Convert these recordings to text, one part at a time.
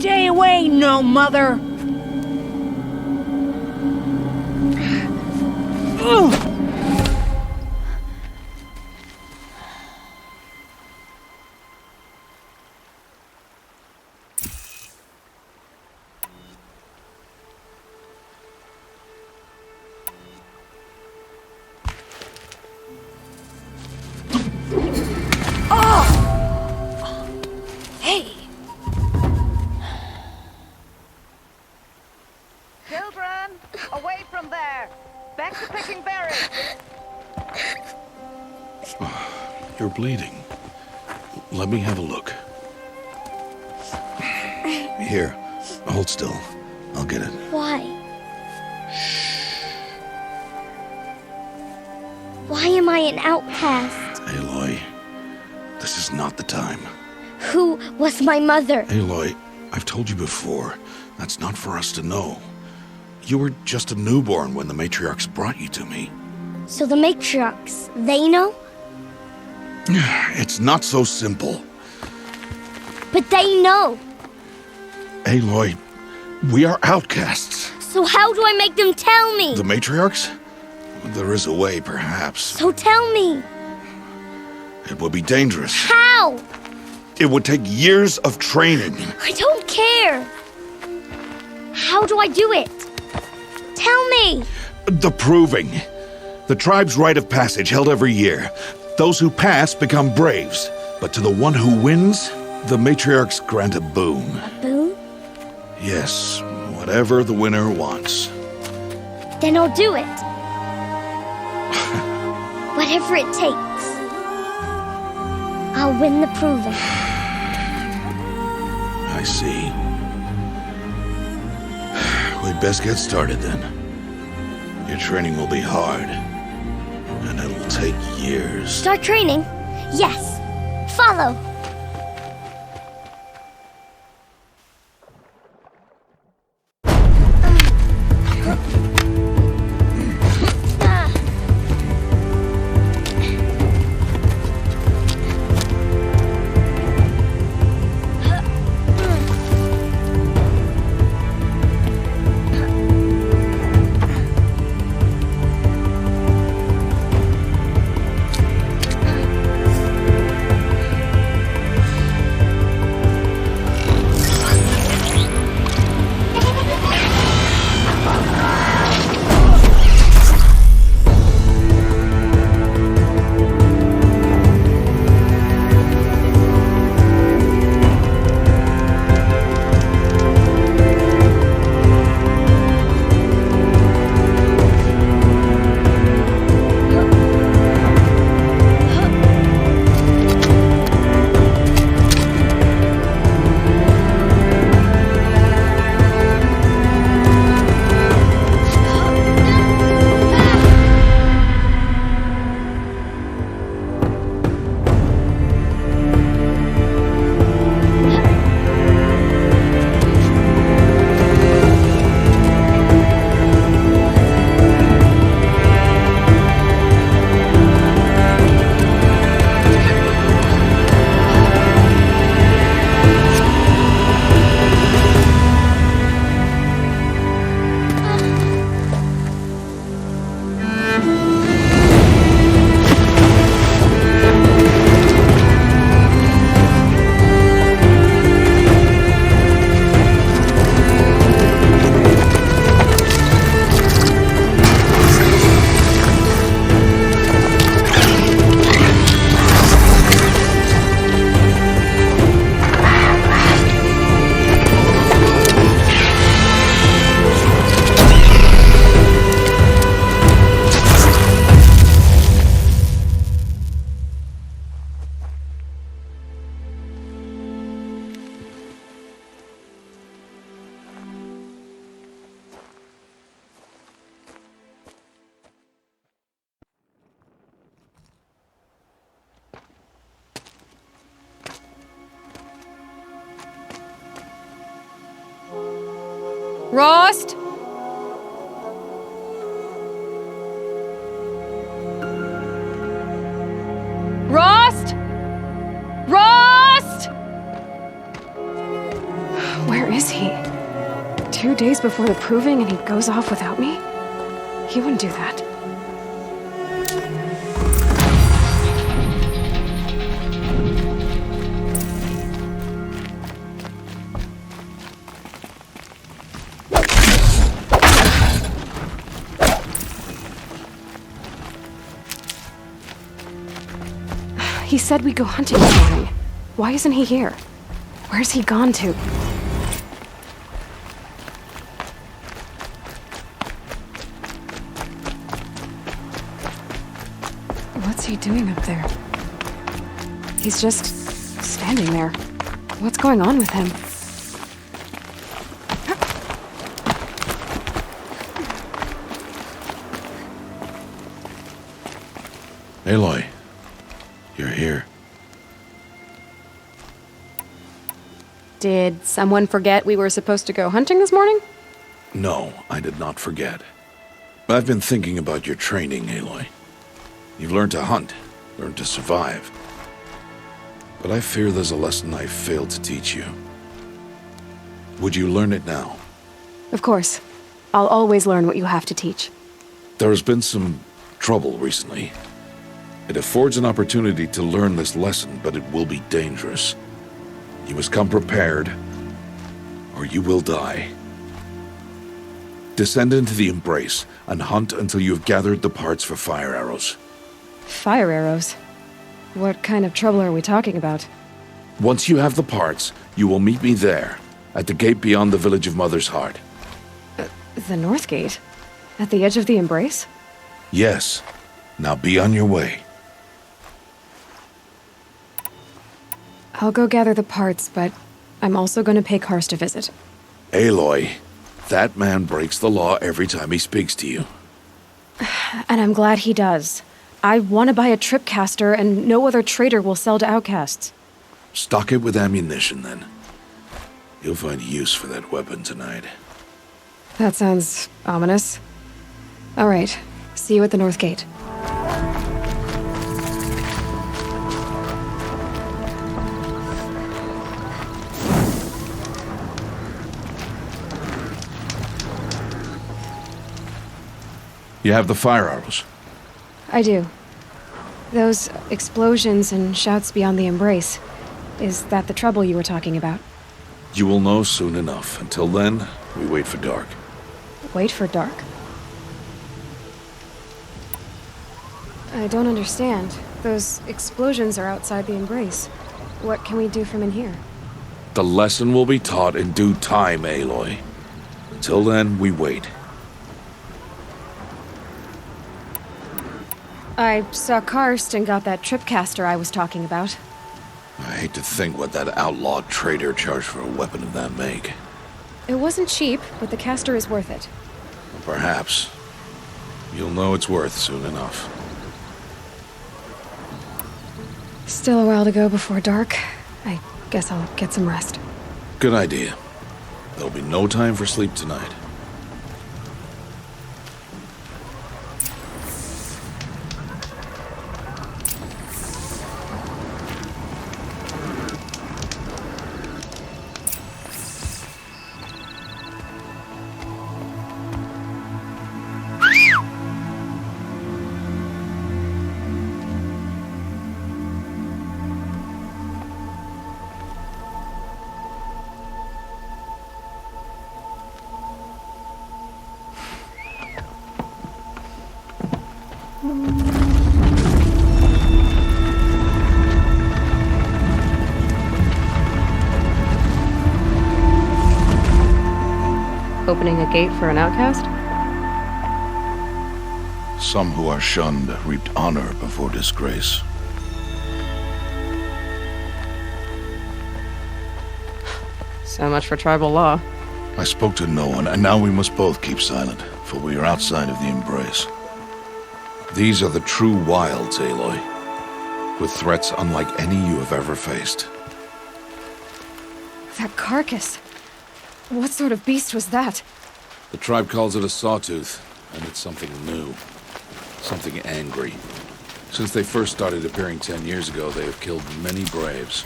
Stay away, no mother! Ugh. Hey! Children, away from there! Back to picking berries! You're bleeding. Let me have a look. Here, hold still. I'll get it. Why? Why am I an outcast? Aloy, this is not the time. Who was my mother? Aloy, I've told you before, that's not for us to know. You were just a newborn when the matriarchs brought you to me. So the matriarchs, they know? It's not so simple. But they know. Aloy, we are outcasts. So how do I make them tell me? The matriarchs? There is a way, perhaps. So tell me. It would be dangerous. How? It would take years of training. I don't care. How do I do it? Tell me. The proving. The tribe's rite of passage held every year. Those who pass become braves. But to the one who wins, the matriarchs grant a boon. A boon? Yes, whatever the winner wants. Then I'll do it. Whatever it takes. I'll win the proving. I see. We'd best get started then. Your training will be hard, and it'll take years. Start training? Yes. Follow. Rost? Rost? Rost? Where is he? 2 days before the proving and he goes off without me? He wouldn't do that. He said we'd go hunting this morning. Why isn't he here? Where's he gone to? What's he doing up there? He's just standing there. What's going on with him? Aloy, you're here. Did someone forget we were supposed to go hunting this morning? No, I did not forget. I've been thinking about your training, Aloy. You've learned to hunt, learned to survive. But I fear there's a lesson I failed to teach you. Would you learn it now? Of course. I'll always learn what you have to teach. There has been some trouble recently. It affords an opportunity to learn this lesson, but it will be dangerous. You must come prepared, or you will die. Descend into the Embrace and hunt until you have gathered the parts for fire arrows. Fire arrows? What kind of trouble are we talking about? Once you have the parts, you will meet me there, at the gate beyond the village of Mother's Heart. The North Gate? At the edge of the Embrace? Yes. Now be on your way. I'll go gather the parts, but I'm also going to pay Karst a visit. Aloy, that man breaks the law every time he speaks to you. And I'm glad he does. I want to buy a tripcaster, and no other trader will sell to outcasts. Stock it with ammunition, then. You'll find use for that weapon tonight. That sounds ominous. All right. See you at the North Gate. You have the fire arrows. I do. Those explosions and shouts beyond the Embrace. Is that the trouble you were talking about? You will know soon enough. Until then, we wait for dark. Wait for dark? I don't understand. Those explosions are outside the Embrace. What can we do from in here? The lesson will be taught in due time, Aloy. Until then, we wait. I saw Karst and got that tripcaster I was talking about. I hate to think what that outlawed trader charged for a weapon of that make. It wasn't cheap, but the caster is worth it. Perhaps. You'll know it's worth soon enough. Still a while to go before dark. I guess I'll get some rest. Good idea. There'll be no time for sleep tonight. Opening a gate for an outcast? Some who are shunned reaped honor before disgrace. So much for tribal law. I spoke to no one, and now we must both keep silent, for we are outside of the Embrace. These are the true wilds, Aloy, with threats unlike any you have ever faced. That carcass. What sort of beast was that? The tribe calls it a sawtooth, and it's something new. Something angry. Since they first started appearing 10 years ago, they have killed many braves.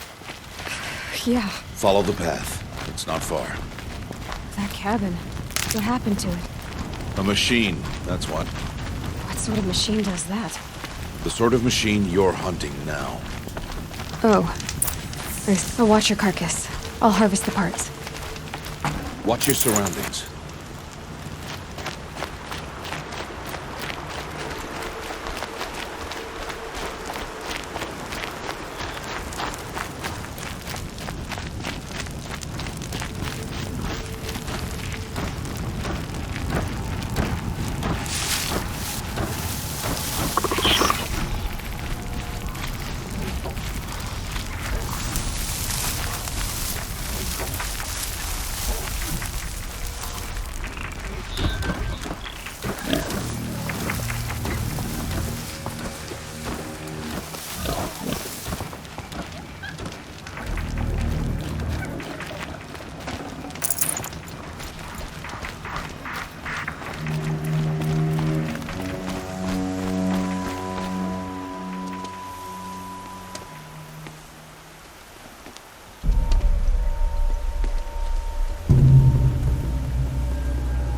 Yeah. Follow the path. It's not far. That cabin. What happened to it? A machine, that's what. What sort of machine does that? The sort of machine you're hunting now. Oh. I'll watch your carcass. I'll harvest the parts. Watch your surroundings.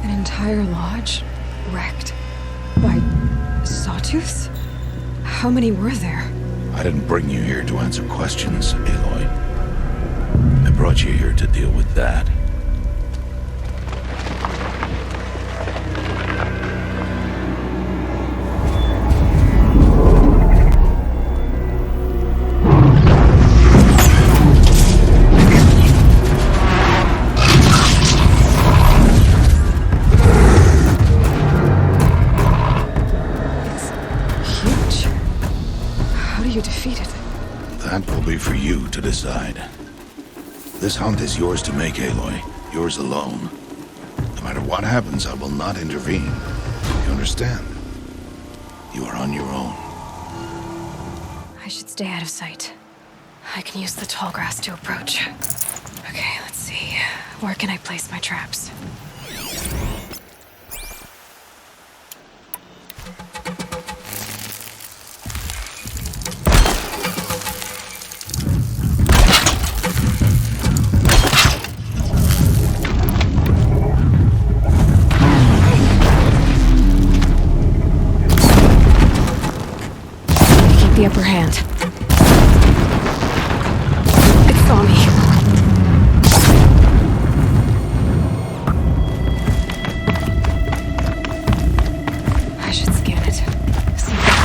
Entire lodge wrecked by sawtooths? How many were there? I didn't bring you here to answer questions, Aloy. I brought you here to deal with that. That will be for you to decide. This hunt is yours to make, Aloy. Yours alone. No matter what happens, I will not intervene. You understand? You are on your own. I should stay out of sight. I can use the tall grass to approach. Okay, let's see. Where can I place my traps? The upper hand. It saw me. I should scan it. See what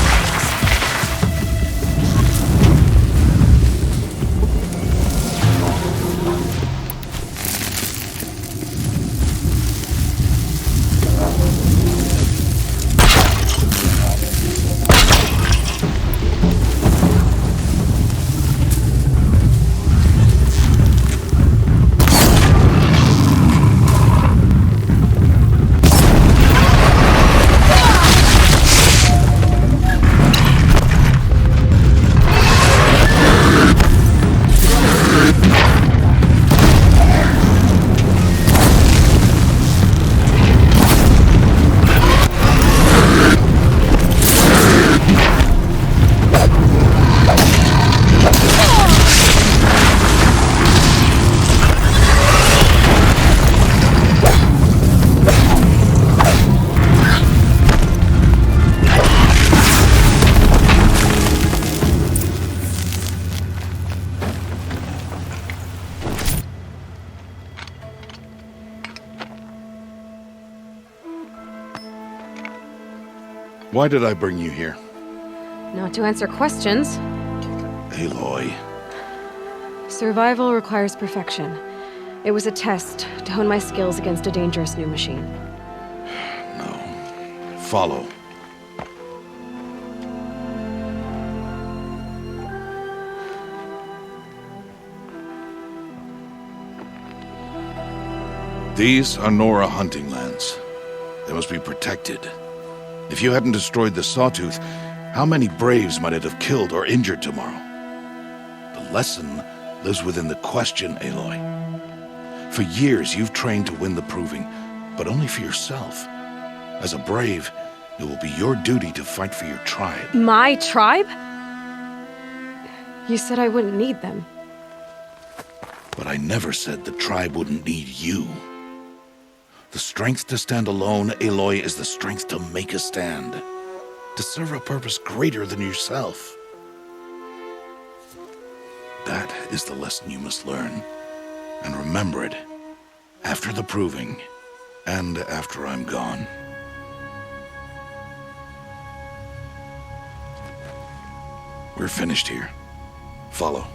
Why did I bring you here? Not to answer questions. Aloy. Survival requires perfection. It was a test to hone my skills against a dangerous new machine. No. Follow. These are Nora hunting lands. They must be protected. If you hadn't destroyed the Sawtooth, how many Braves might it have killed or injured tomorrow? The lesson lives within the question, Aloy. For years, you've trained to win the Proving, but only for yourself. As a Brave, it will be your duty to fight for your tribe. My tribe? You said I wouldn't need them. But I never said the tribe wouldn't need you. The strength to stand alone, Aloy, is the strength to make a stand. To serve a purpose greater than yourself. That is the lesson you must learn. And remember it. After the proving. And after I'm gone. We're finished here. Follow.